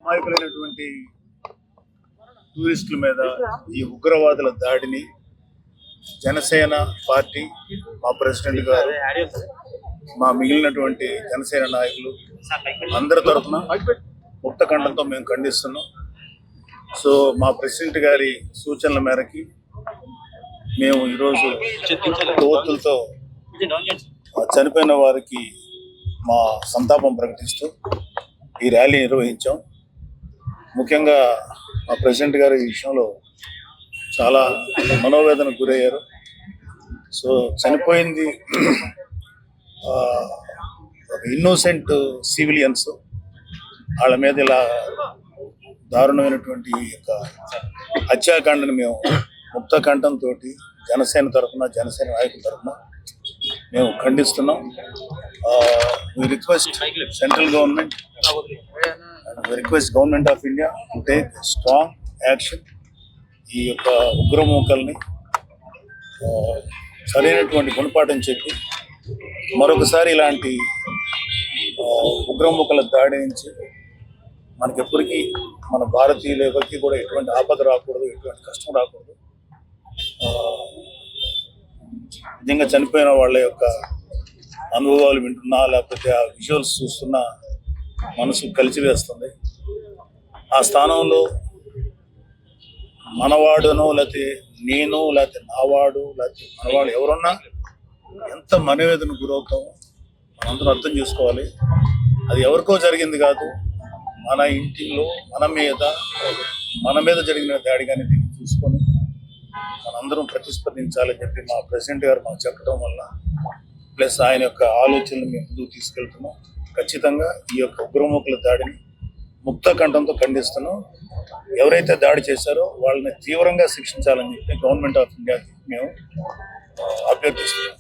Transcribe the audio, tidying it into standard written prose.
అమాయకులైనటువంటి టూరిస్టుల మీద ఈ ఉగ్రవాదుల దాడిని జనసేన పార్టీ, మా ప్రెసిడెంట్ గారు, మా మిగిలినటువంటి జనసేన నాయకులు అందరి తరఫున ముక్తకంఠంతో మేము ఖండిస్తున్నాం. సో మా ప్రెసిడెంట్ గారి సూచనల మేరకి మేము ఈరోజు కొవ్వొత్తులతో చనిపోయిన వారికి మా సంతాపం ప్రకటిస్తూ ఈ ర్యాలీ నిర్వహించాం. ముఖ్యంగా మా ప్రెసిడెంట్ గారు ఈ విషయంలో చాలా మనోవేదనకు గురయ్యారు. సో చనిపోయింది ఇన్నోసెంట్ సివిలియన్స్, వాళ్ళ మీద ఇలా దారుణమైనటువంటి యొక్క హత్యాకాండను మేము ముక్త కంఠంతో జనసేన తరఫున, జనసేన నాయకుల తరఫున మేము ఖండిస్తున్నాం. Request central government, request government of India to take strong action. ఈ యొక్క ఉగ్రమూకల్ని సరైనటువంటి గుణపాఠం చెప్పి మరొకసారి ఇలాంటి ఉగ్రమూకల దాడి నుంచి మనకెప్పటికీ, మన భారతీయులు ఎవరికి కూడా ఎటువంటి ఆపద రాకూడదు, ఎటువంటి కష్టం రాకూడదు. నిజంగా చనిపోయిన వాళ్ళ యొక్క అనుభవాలు వింటున్నా, లేకపోతే ఆ విజువల్స్ చూస్తున్నా మనసు కలిసివేస్తుంది. ఆ స్థానంలో మనవాడునో, లేకపోతే నేను, లేకపోతే నావాడు, లేకపోతే మనవాడు ఎవరున్నా ఎంత మనవేదన గురవుతామో మనందరం అర్థం చేసుకోవాలి. అది ఎవరికో జరిగింది కాదు, మన ఇంటిలో మన మీద జరిగిన దాడిగానే దీన్ని చూసుకొని మనందరం ప్రతిస్పందించాలని చెప్పి మా ప్రెసిడెంట్ గారు మాకు చెప్పడం వల్ల, ప్లస్ ఆయన యొక్క ఆలోచనలు మేము ముందుకు తీసుకెళ్తున్నాం. ఖచ్చితంగా ఈ యొక్క ఉగ్రమూకల దాడిని ముక్త కంఠంతో ఖండిస్తున్నాం. ఎవరైతే దాడి చేశారో వాళ్ళని తీవ్రంగా శిక్షించాలని చెప్పి గవర్నమెంట్ ఆఫ్ ఇండియాకి మేము అభ్యర్థిస్తున్నాం.